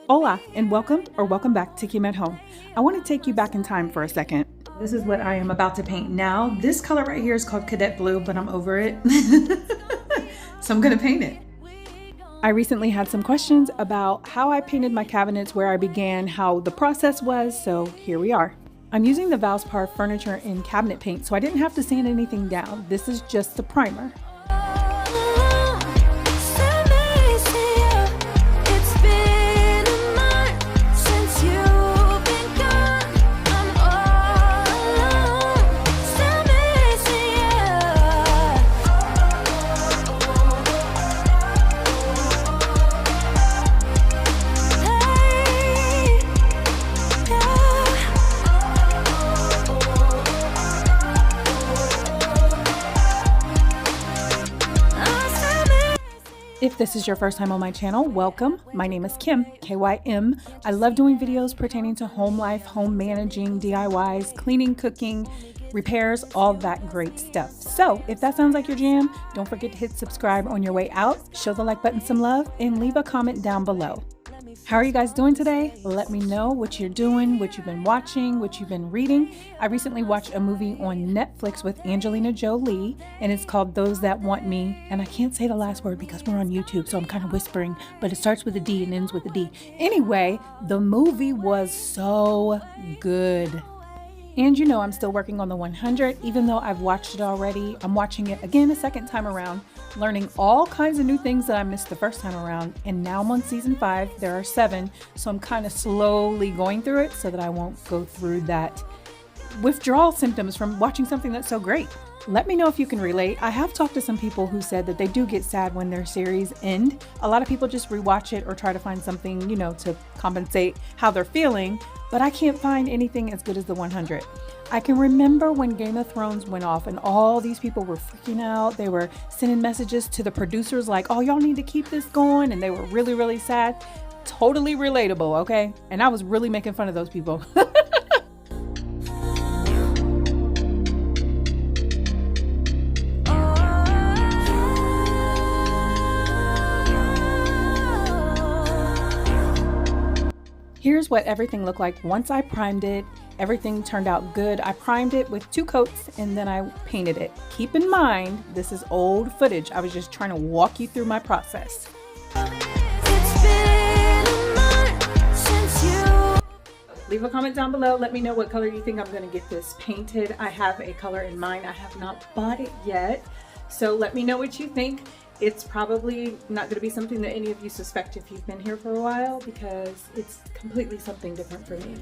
Hola, and welcome back to Kim at Home. I want to take you back in time for a second. This is what I am about to paint now. This color right here is called Cadet Blue, but I'm over it. So I'm gonna paint it. I recently had some questions about how I painted my cabinets, where I began, how the process was, so here we are. I'm using the Valspar furniture and cabinet paint, so I didn't have to sand anything down. This is just the primer. If this is your first time on my channel, welcome. My name is Kim, K-Y-M. I love doing videos pertaining to home life, home managing, DIYs, cleaning, cooking, repairs, all that great stuff. So if that sounds like your jam, don't forget to hit subscribe on your way out, show the like button some love, and leave a comment down below. How are you guys doing today? Let me know what you're doing, what you've been watching, what you've been reading. I recently watched a movie on Netflix with Angelina Jolie, and it's called Those That Want Me. And I can't say the last word because we're on YouTube, so I'm kind of whispering, but it starts with a D and ends with a D. Anyway, the movie was so good. And you know I'm still working on the 100, even though I've watched it already. I'm watching it again a second time around, learning all kinds of new things that I missed the first time around. And now I'm on season 5, there are 7, so I'm kind of slowly going through it so that I won't go through that withdrawal symptoms from watching something that's so great. Let me know if you can relate. I have talked to some people who said that they do get sad when their series end. A lot of people just rewatch it or try to find something, you know, to compensate how they're feeling, but I can't find anything as good as the 100. I can remember when Game of Thrones went off and all these people were freaking out. They were sending messages to the producers like, oh, y'all need to keep this going. And they were really, really sad. Totally relatable, okay? And I was really making fun of those people. Here's what everything looked like once I primed it. Everything turned out good. I primed it with 2 coats and then I painted it. Keep in mind, this is old footage. I was just trying to walk you through my process. Leave a comment down below. Let me know what color you think I'm gonna get this painted. I have a color in mind. I have not bought it yet. So let me know what you think. It's probably not going to be something that any of you suspect if you've been here for a while because it's completely something different for me.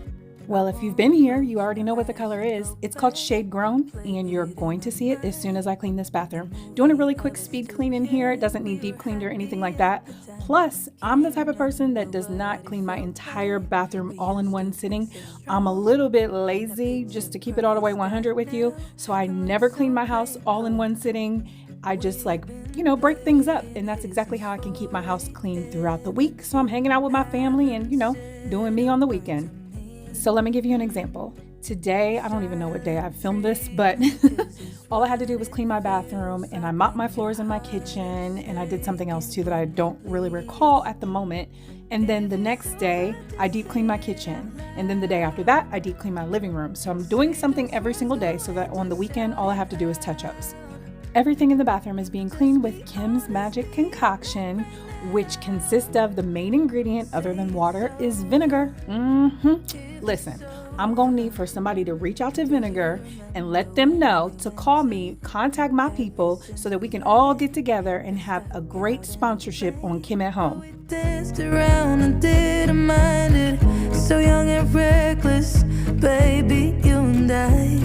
Well, if you've been here, you already know what the color is. It's called Shade Grown, and you're going to see it as soon as I clean this bathroom. Doing a really quick speed clean in here. It doesn't need deep cleaned or anything like that. Plus, I'm the type of person that does not clean my entire bathroom all in one sitting. I'm a little bit lazy, just to keep it all the way 100 with you. So I never clean my house all in one sitting. I just break things up, and that's exactly how I can keep my house clean throughout the week. So I'm hanging out with my family and, doing me on the weekend. So let me give you an example. Today, I don't even know what day I filmed this, but all I had to do was clean my bathroom, and I mopped my floors in my kitchen, and I did something else too that I don't really recall at the moment. And then the next day, I deep cleaned my kitchen. And then the day after that, I deep cleaned my living room. So I'm doing something every single day so that on the weekend, all I have to do is touch-ups. Everything in the bathroom is being cleaned with Kim's Magic Concoction, which consists of the main ingredient other than water is vinegar. Listen, I'm gonna need for somebody to reach out to Vinegar and let them know to call me, contact my people so that we can all get together and have a great sponsorship on Kim at Home. Danced around and didn't mind it. So young and reckless, baby, you and I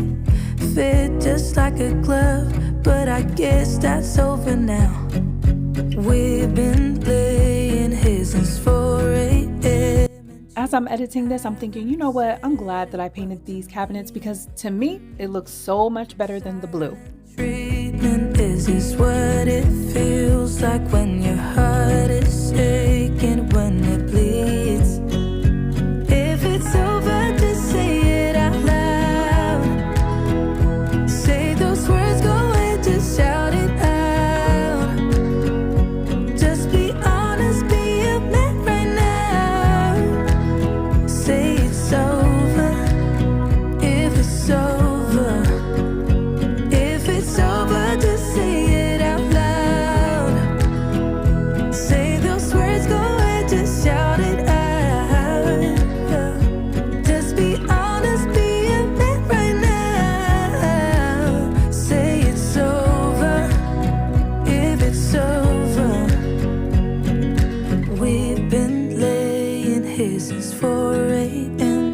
fit just like a glove. But I guess that's over now. We've been playing his since 4 a.m. As I'm editing this, I'm thinking, you know what? I'm glad that I painted these cabinets because to me, it looks so much better than the blue. Treatment, this is what it feels like when your heart is aching, when it bleeds. If it's over, just say it out loud. Say those words, go and just shout it out. Just be honest, be a man right now. since 4 a.m.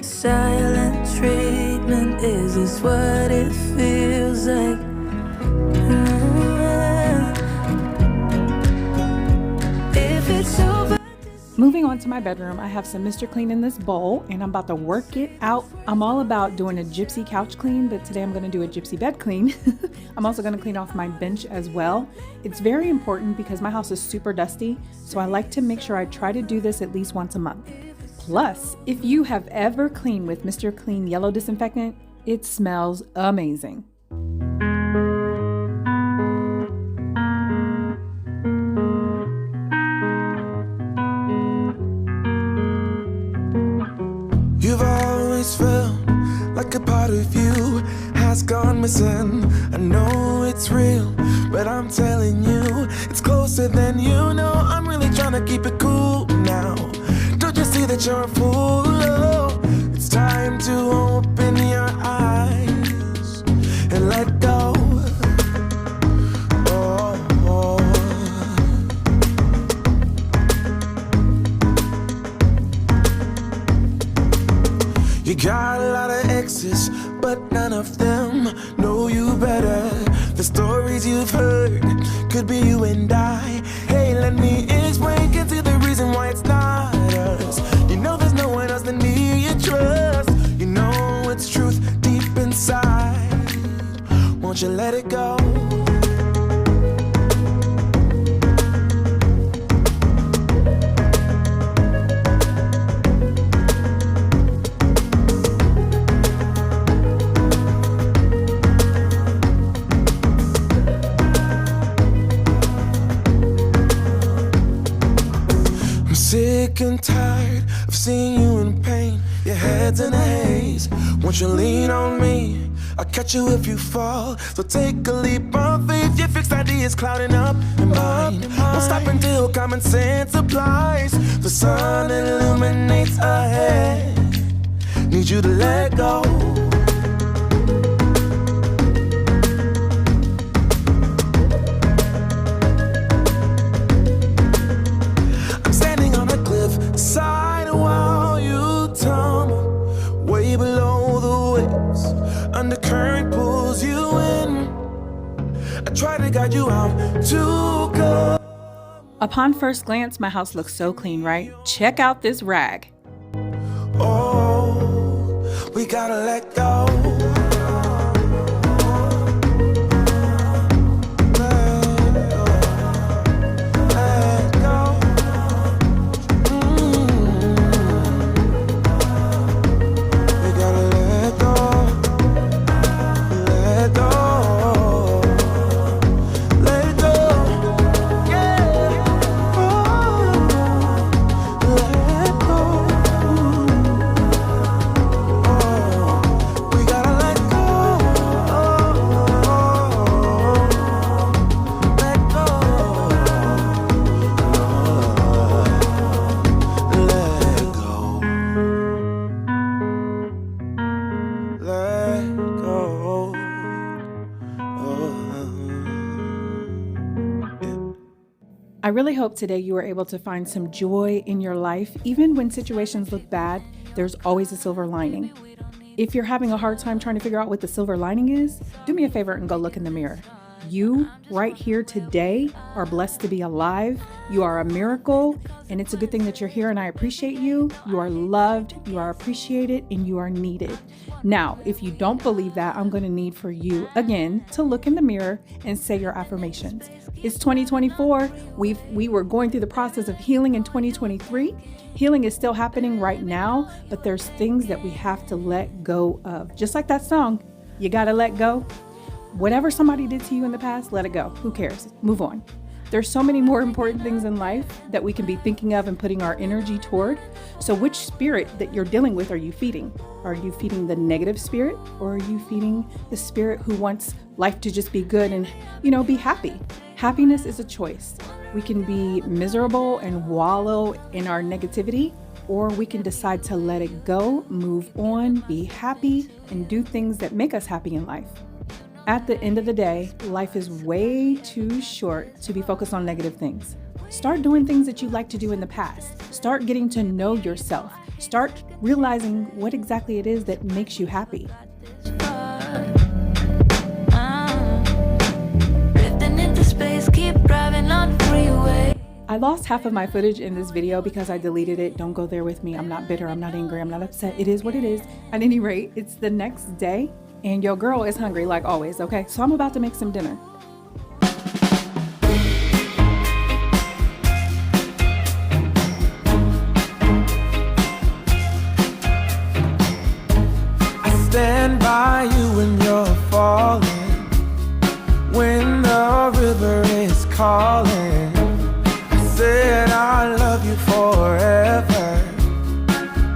Silent treatment, is this what it feels like? If it's over. Moving on to my bedroom, I have some Mr. Clean in this bowl and I'm about to work it out. I'm all about doing a gypsy couch clean, but today I'm going to do a gypsy bed clean. I'm also going to clean off my bench as well. It's very important because my house is super dusty, so I like to make sure I try to do this at least once a month. Plus, if you have ever cleaned with Mr. Clean yellow disinfectant, it smells amazing. You've always felt like a part of you has gone missing. I know it's real, but I'm telling you, it's closer than you know. I'm really trying to keep it cool now. Don't you see that you're a fool? Oh, it's time to open your eyes and let go. You got a lot of exes, but none of them know you better. The stories you've heard could be you and I. Hey, let me explain, get to the reason why it's not us. You know there's no one else than me you trust. You know it's truth deep inside. Won't you let it go? Sick and tired of seeing you in pain. Your head's in a haze. Won't you lean on me? I'll catch you if you fall. So take a leap of faith. Your fixed ideas clouding up your mind. Won't stop until common sense applies. The sun illuminates ahead. Need you to let go. Side while you tumble way below the waves. Undercurrent pulls you in. I try to guide you out to go. Upon first glance, my house looks so clean, right? Check out this rag. Oh, we gotta let go. I really hope today you were able to find some joy in your life. Even when situations look bad, there's always a silver lining. If you're having a hard time trying to figure out what the silver lining is, do me a favor and go look in the mirror. You, right here today, are blessed to be alive. You are a miracle, and it's a good thing that you're here, and I appreciate you. You are loved, you are appreciated, and you are needed. Now, if you don't believe that, I'm going to need for you, again, to look in the mirror and say your affirmations. It's 2024. We were going through the process of healing in 2023. Healing is still happening right now, but there's things that we have to let go of. Just like that song, you got to let go. Whatever somebody did to you in the past, let it go. Who cares? Move on. There's so many more important things in life that we can be thinking of and putting our energy toward. So which spirit that you're dealing with are you feeding? Are you feeding the negative spirit, or are you feeding the spirit who wants life to just be good and, be happy? Happiness is a choice. We can be miserable and wallow in our negativity, or we can decide to let it go, move on, be happy, and do things that make us happy in life. At the end of the day, life is way too short to be focused on negative things. Start doing things that you like to do in the past. Start getting to know yourself. Start realizing what exactly it is that makes you happy. Drifting into space, keep driving on freeway. I lost half of my footage in this video because I deleted it. Don't go there with me. I'm not bitter. I'm not angry. I'm not upset. It is what it is. At any rate, it's the next day and your girl is hungry like always, okay? So I'm about to make some dinner. Stand by you when you're falling, when the river is calling. I said I love you forever.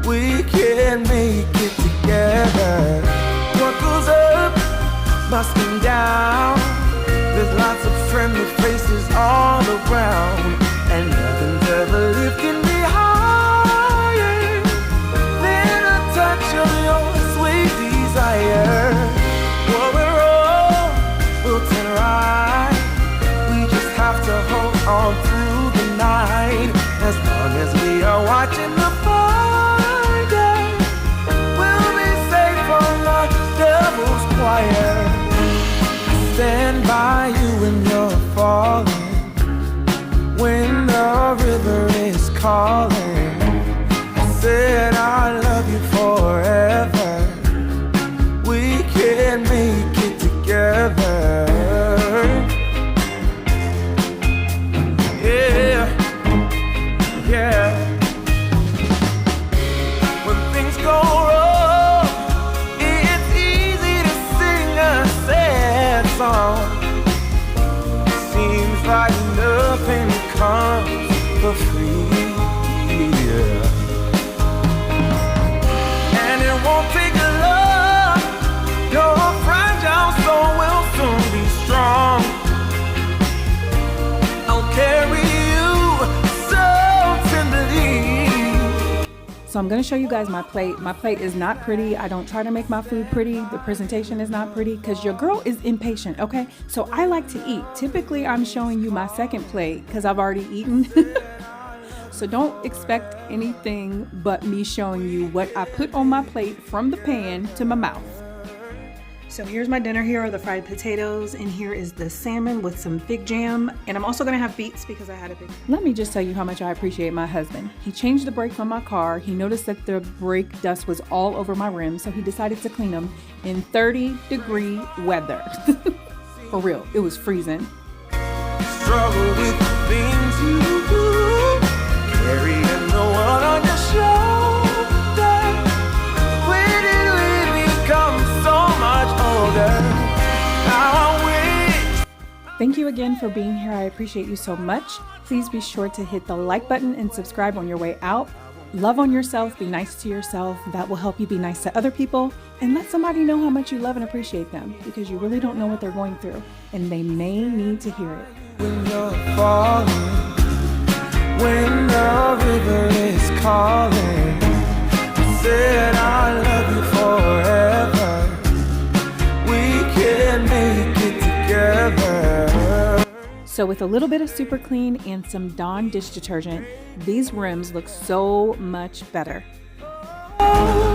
We can make it together. What goes up must come down. There's lots of friendly faces all around, and nothing's ever lifting me higher than a touch of your sweet desire. What we're all built and right. We just have to hold on through the night. As long as we are watching the fire, we'll be safe from the devil's choir. I stand by you when you're falling, when the river is calling. I said I love you forever. We can make it together. Yeah, yeah. When things go wrong, it's easy to sing a sad song. Seems like nothing comes for free. Yeah. And it won't take a lot. Your fragile soul will soon be strong. I'll carry you so tenderly. So I'm gonna show you guys my plate. My plate is not pretty. I don't try to make my food pretty. The presentation is not pretty because your girl is impatient, okay? So I like to eat. Typically, I'm showing you my second plate because I've already eaten. So don't expect anything but me showing you what I put on my plate from the pan to my mouth. So here's my dinner. Here are the fried potatoes, and here is the salmon with some fig jam. And I'm also gonna have beets because I had a big... Let me just tell you how much I appreciate my husband. He changed the brakes on my car. He noticed that the brake dust was all over my rims, so he decided to clean them in 30-degree weather. For real, it was freezing. Struggle with the things you do, carrying the one on your shoulder. When did we become so much older? Now I wish. Thank you again for being here. I appreciate you so much. Please be sure to hit the like button and subscribe on your way out. Love on yourself, be nice to yourself. That will help you be nice to other people. And let somebody know how much you love and appreciate them, because you really don't know what they're going through and they may need to hear it. When you're falling, when the river is calling, I said I love you forever. We can make it together. So with a little bit of Super Clean and some Dawn dish detergent, these rims look so much better. Oh,